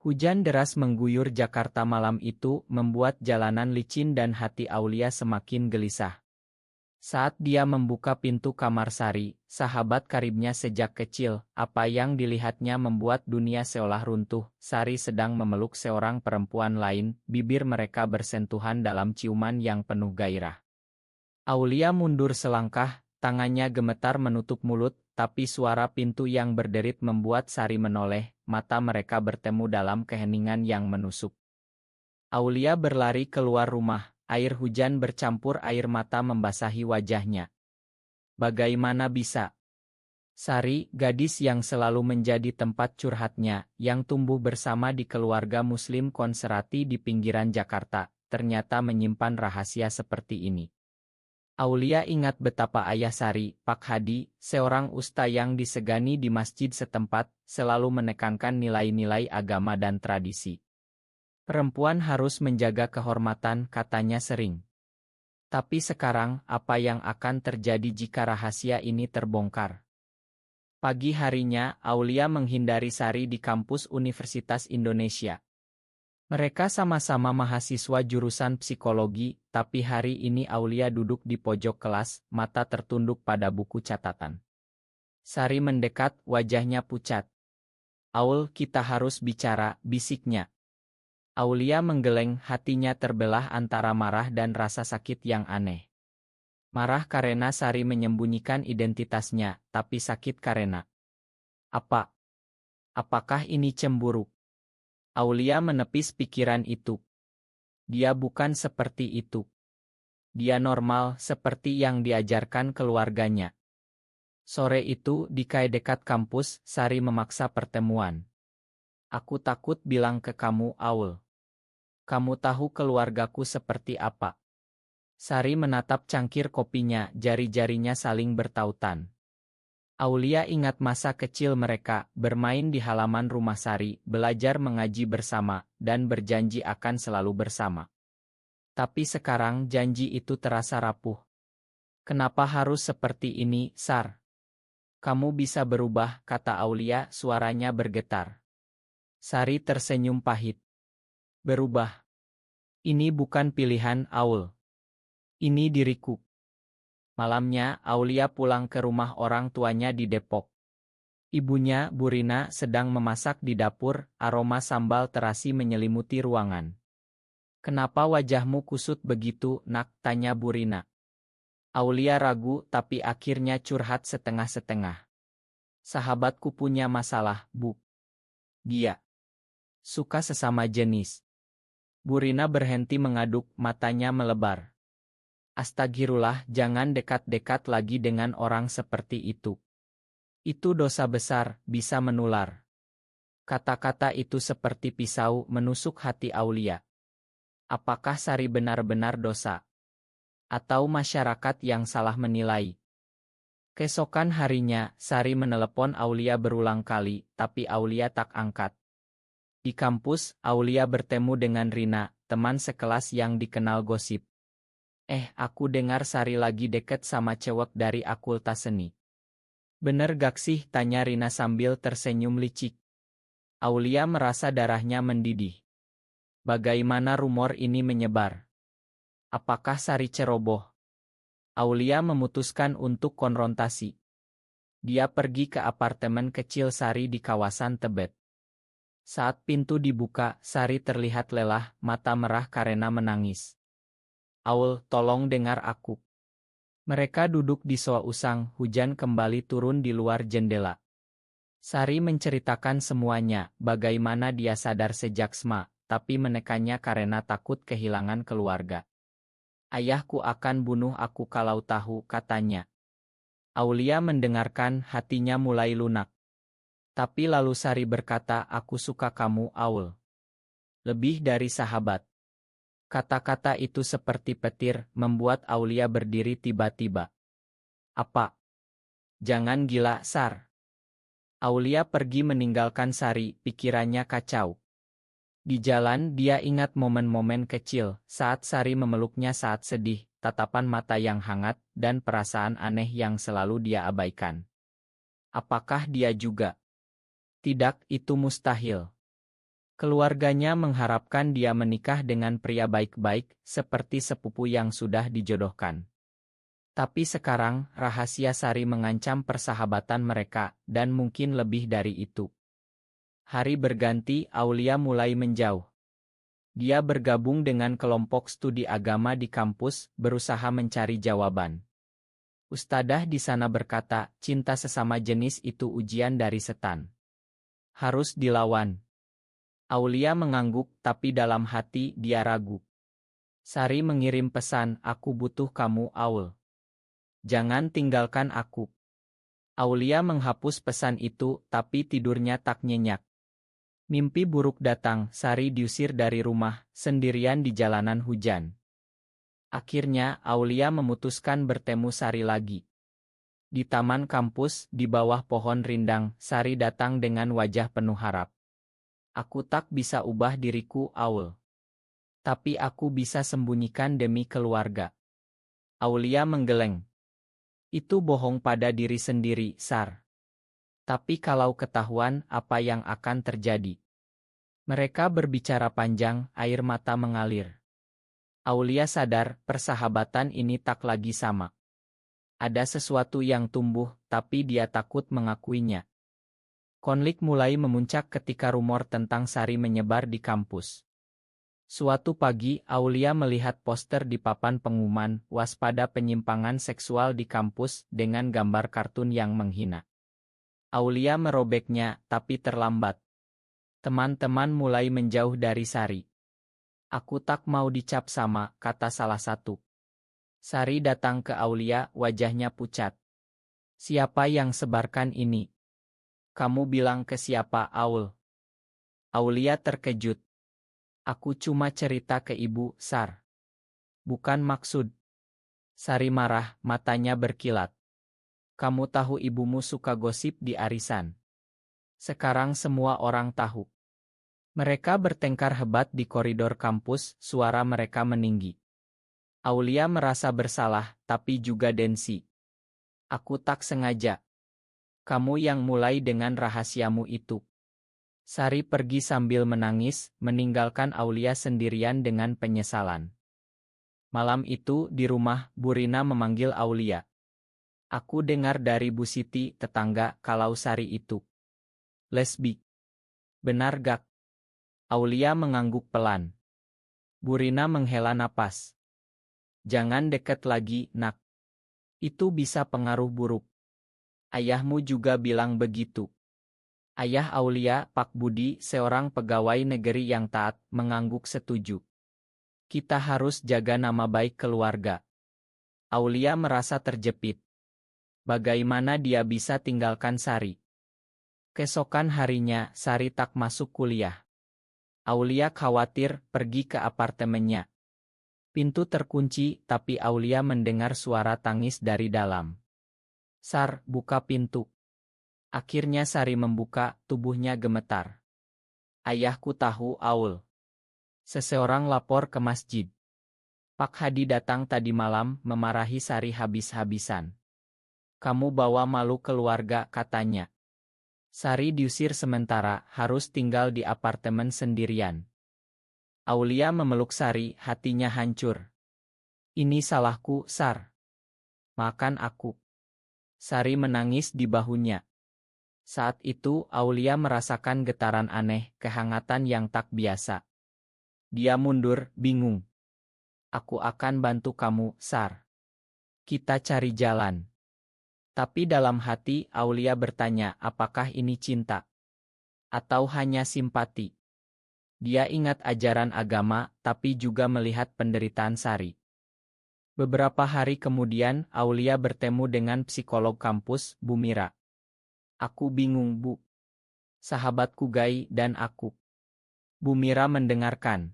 Hujan deras mengguyur Jakarta malam itu membuat jalanan licin dan hati Aulia semakin gelisah. Saat dia membuka pintu kamar Sari, sahabat karibnya sejak kecil, apa yang dilihatnya membuat dunia seolah runtuh. Sari sedang memeluk seorang perempuan lain, bibir mereka bersentuhan dalam ciuman yang penuh gairah. Aulia mundur selangkah, tangannya gemetar menutup mulut, tapi suara pintu yang berderit membuat Sari menoleh, mata mereka bertemu dalam keheningan yang menusuk. Aulia berlari keluar rumah, air hujan bercampur air mata membasahi wajahnya. Bagaimana bisa? Sari, gadis yang selalu menjadi tempat curhatnya, yang tumbuh bersama di keluarga Muslim konserati di pinggiran Jakarta, ternyata menyimpan rahasia seperti ini. Aulia ingat betapa ayah Sari, Pak Hadi, seorang usta yang disegani di masjid setempat, selalu menekankan nilai-nilai agama dan tradisi. Perempuan harus menjaga kehormatan, katanya sering. Tapi sekarang, apa yang akan terjadi jika rahasia ini terbongkar? Pagi harinya, Aulia menghindari Sari di kampus Universitas Indonesia. Mereka sama-sama mahasiswa jurusan psikologi, tapi hari ini Aulia duduk di pojok kelas, mata tertunduk pada buku catatan. Sari mendekat, wajahnya pucat. "Aul, kita harus bicara," bisiknya. Aulia menggeleng, hatinya terbelah antara marah dan rasa sakit yang aneh. Marah karena Sari menyembunyikan identitasnya, tapi sakit karena apakah ini cemburu? Aulia menepis pikiran itu. Dia bukan seperti itu. Dia normal, seperti yang diajarkan keluarganya. Sore itu, di kai dekat kampus, Sari memaksa pertemuan. "Aku takut bilang ke kamu, Aul. Kamu tahu keluargaku seperti apa." Sari menatap cangkir kopinya, jari-jarinya saling bertautan. Aulia ingat masa kecil mereka, bermain di halaman rumah Sari, belajar mengaji bersama, dan berjanji akan selalu bersama. Tapi sekarang janji itu terasa rapuh. "Kenapa harus seperti ini, Sar? Kamu bisa berubah," kata Aulia, suaranya bergetar. Sari tersenyum pahit. "Berubah? Ini bukan pilihan, Aul. Ini diriku." Malamnya, Aulia pulang ke rumah orang tuanya di Depok. Ibunya, Burina, sedang memasak di dapur, aroma sambal terasi menyelimuti ruangan. "Kenapa wajahmu kusut begitu, Nak?" tanya Burina. Aulia ragu, tapi akhirnya curhat setengah-setengah. "Sahabatku punya masalah, Bu. Dia suka sesama jenis." Burina berhenti mengaduk, matanya melebar. "Astagfirullah, jangan dekat-dekat lagi dengan orang seperti itu. Itu dosa besar, bisa menular." Kata-kata itu seperti pisau menusuk hati Aulia. Apakah Sari benar-benar dosa? Atau masyarakat yang salah menilai? Keesokan harinya, Sari menelepon Aulia berulang kali, tapi Aulia tak angkat. Di kampus, Aulia bertemu dengan Rina, teman sekelas yang dikenal gosip. Aku dengar Sari lagi deket sama cewek dari akultas seni." "Bener gak sih?" tanya Rina sambil tersenyum licik. Aulia merasa darahnya mendidih. Bagaimana rumor ini menyebar? Apakah Sari ceroboh? Aulia memutuskan untuk konfrontasi. Dia pergi ke apartemen kecil Sari di kawasan Tebet. Saat pintu dibuka, Sari terlihat lelah, mata merah karena menangis. "Aul, tolong dengar aku." Mereka duduk di sofa usang, hujan kembali turun di luar jendela. Sari menceritakan semuanya, bagaimana dia sadar sejak SMA, tapi menekannya karena takut kehilangan keluarga. "Ayahku akan bunuh aku kalau tahu," katanya. Aulia mendengarkan, hatinya mulai lunak. Tapi lalu Sari berkata, "Aku suka kamu, Aul. Lebih dari sahabat." Kata-kata itu seperti petir, membuat Aulia berdiri tiba-tiba. "Apa? Jangan gila, Sar." Aulia pergi meninggalkan Sari, pikirannya kacau. Di jalan, dia ingat momen-momen kecil, saat Sari memeluknya saat sedih, tatapan mata yang hangat, dan perasaan aneh yang selalu dia abaikan. Apakah dia juga? Tidak, itu mustahil. Keluarganya mengharapkan dia menikah dengan pria baik-baik, seperti sepupu yang sudah dijodohkan. Tapi sekarang, rahasia Sari mengancam persahabatan mereka, dan mungkin lebih dari itu. Hari berganti, Aulia mulai menjauh. Dia bergabung dengan kelompok studi agama di kampus, berusaha mencari jawaban. Ustadzah di sana berkata, cinta sesama jenis itu ujian dari setan. Harus dilawan. Aulia mengangguk, tapi dalam hati dia ragu. Sari mengirim pesan, aku butuh kamu, Aul. Jangan tinggalkan aku. Aulia menghapus pesan itu, tapi tidurnya tak nyenyak. Mimpi buruk datang, Sari diusir dari rumah, sendirian di jalanan hujan. Akhirnya, Aulia memutuskan bertemu Sari lagi. Di taman kampus, di bawah pohon rindang, Sari datang dengan wajah penuh harap. Aku tak bisa ubah diriku, Aul. Tapi aku bisa sembunyikan demi keluarga. Aulia menggeleng. Itu bohong pada diri sendiri, Sar. Tapi kalau ketahuan, apa yang akan terjadi? Mereka berbicara panjang, air mata mengalir. Aulia sadar, persahabatan ini tak lagi sama. Ada sesuatu yang tumbuh, tapi dia takut mengakuinya. Konflik mulai memuncak ketika rumor tentang Sari menyebar di kampus. Suatu pagi, Aulia melihat poster di papan pengumuman, waspada penyimpangan seksual di kampus, dengan gambar kartun yang menghina. Aulia merobeknya, tapi terlambat. Teman-teman mulai menjauh dari Sari. Aku tak mau dicap sama, kata salah satu. Sari datang ke Aulia, wajahnya pucat. Siapa yang sebarkan ini? Kamu bilang ke siapa, Aul? Aulia terkejut. Aku cuma cerita ke ibu, Sar. Bukan maksud. Sari marah, matanya berkilat. Kamu tahu ibumu suka gosip di arisan. Sekarang semua orang tahu. Mereka bertengkar hebat di koridor kampus, suara mereka meninggi. Aulia merasa bersalah, tapi juga densi. Aku tak sengaja. Kamu yang mulai dengan rahasiamu itu. Sari pergi sambil menangis, meninggalkan Aulia sendirian dengan penyesalan. Malam itu, di rumah, Burina memanggil Aulia. Aku dengar dari Bu Siti, tetangga, kalau Sari itu lesbi. Benar gak? Aulia mengangguk pelan. Burina menghela napas. Jangan dekat lagi, nak. Itu bisa pengaruh buruk. Ayahmu juga bilang begitu. Ayah Aulia, Pak Budi, seorang pegawai negeri yang taat, mengangguk setuju. Kita harus jaga nama baik keluarga. Aulia merasa terjepit. Bagaimana dia bisa tinggalkan Sari? Keesokan harinya, Sari tak masuk kuliah. Aulia khawatir, pergi ke apartemennya. Pintu terkunci, tapi Aulia mendengar suara tangis dari dalam. Sar, buka pintu. Akhirnya Sari membuka, tubuhnya gemetar. Ayahku tahu, Aul. Seseorang lapor ke masjid. Pak Hadi datang tadi malam, memarahi Sari habis-habisan. Kamu bawa malu keluarga, katanya. Sari diusir sementara, harus tinggal di apartemen sendirian. Aulia memeluk Sari, hatinya hancur. Ini salahku, Sar. Makan aku. Sari menangis di bahunya. Saat itu, Aulia merasakan getaran aneh, kehangatan yang tak biasa. Dia mundur, bingung. Aku akan bantu kamu, Sar. Kita cari jalan. Tapi dalam hati, Aulia bertanya, apakah ini cinta? Atau hanya simpati? Dia ingat ajaran agama, tapi juga melihat penderitaan Sari. Beberapa hari kemudian, Aulia bertemu dengan psikolog kampus, Bu Mira. Aku bingung, Bu. Sahabatku Gai dan aku. Bu Mira mendengarkan.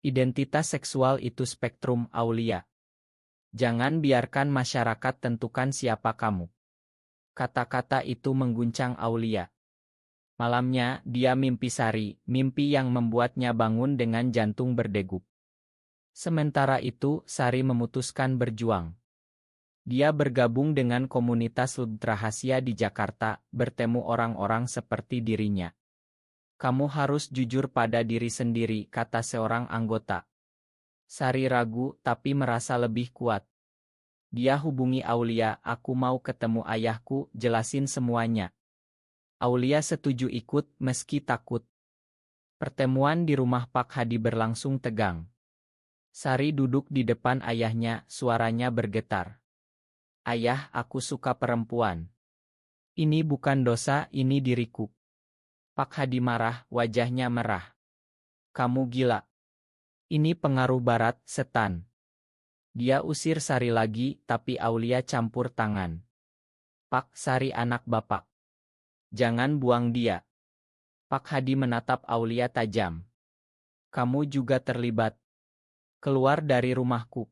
Identitas seksual itu spektrum, Aulia. Jangan biarkan masyarakat tentukan siapa kamu. Kata-kata itu mengguncang Aulia. Malamnya, dia mimpi Sari, mimpi yang membuatnya bangun dengan jantung berdegup. Sementara itu, Sari memutuskan berjuang. Dia bergabung dengan komunitas rahasia di Jakarta, bertemu orang-orang seperti dirinya. Kamu harus jujur pada diri sendiri, kata seorang anggota. Sari ragu tapi merasa lebih kuat. Dia hubungi Aulia, aku mau ketemu ayahku, jelasin semuanya. Aulia setuju ikut meski takut. Pertemuan di rumah Pak Hadi berlangsung tegang. Sari duduk di depan ayahnya, suaranya bergetar. Ayah, aku suka perempuan. Ini bukan dosa, ini diriku. Pak Hadi marah, wajahnya merah. Kamu gila. Ini pengaruh barat, setan. Dia usir Sari lagi, tapi Aulia campur tangan. Pak, Sari anak bapak. Jangan buang dia. Pak Hadi menatap Aulia tajam. Kamu juga terlibat. Keluar dari rumahku.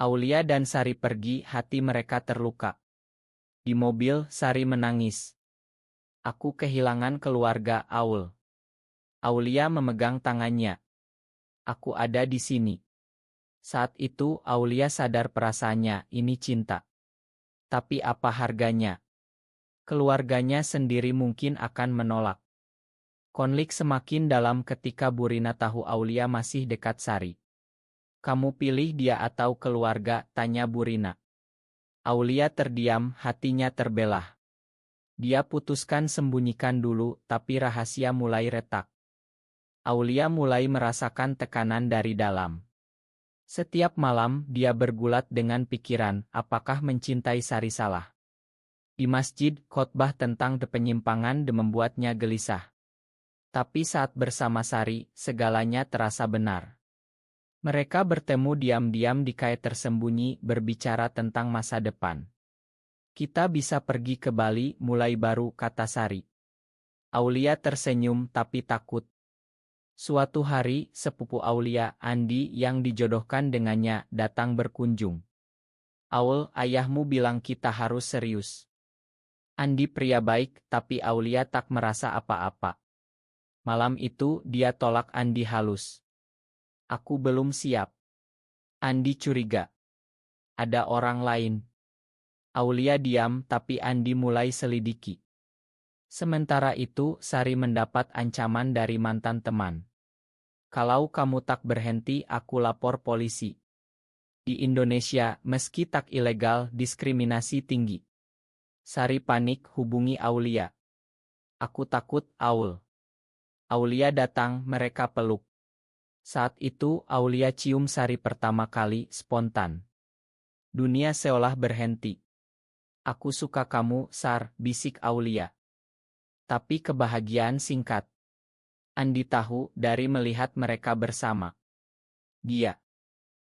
Aulia dan Sari pergi, hati mereka terluka. Di mobil, Sari menangis. Aku kehilangan keluarga, Aul. Aulia memegang tangannya. Aku ada di sini. Saat itu Aulia sadar perasaannya, ini cinta. Tapi apa harganya? Keluarganya sendiri mungkin akan menolak. Konflik semakin dalam ketika Burina tahu Aulia masih dekat Sari. Kamu pilih dia atau keluarga, tanya Burina. Aulia terdiam, hatinya terbelah. Dia putuskan sembunyikan dulu, tapi rahasia mulai retak. Aulia mulai merasakan tekanan dari dalam. Setiap malam, dia bergulat dengan pikiran, apakah mencintai Sari salah. Di masjid, khotbah tentang penyimpangan membuatnya gelisah. Tapi saat bersama Sari, segalanya terasa benar. Mereka bertemu diam-diam di kait tersembunyi, berbicara tentang masa depan. Kita bisa pergi ke Bali, mulai baru, kata Sari. Aulia tersenyum tapi takut. Suatu hari, sepupu Aulia, Andi, yang dijodohkan dengannya, datang berkunjung. Aul, ayahmu bilang kita harus serius. Andi pria baik, tapi Aulia tak merasa apa-apa. Malam itu, dia tolak Andi halus. Aku belum siap. Andi curiga. Ada orang lain. Aulia diam, tapi Andi mulai selidiki. Sementara itu, Sari mendapat ancaman dari mantan teman. Kalau kamu tak berhenti, aku lapor polisi. Di Indonesia, meski tak ilegal, diskriminasi tinggi. Sari panik, hubungi Aulia. Aku takut, Aul. Aulia datang, mereka peluk. Saat itu, Aulia cium Sari pertama kali, spontan. Dunia seolah berhenti. Aku suka kamu, Sar, bisik Aulia. Tapi kebahagiaan singkat. Andi tahu dari melihat mereka bersama. Dia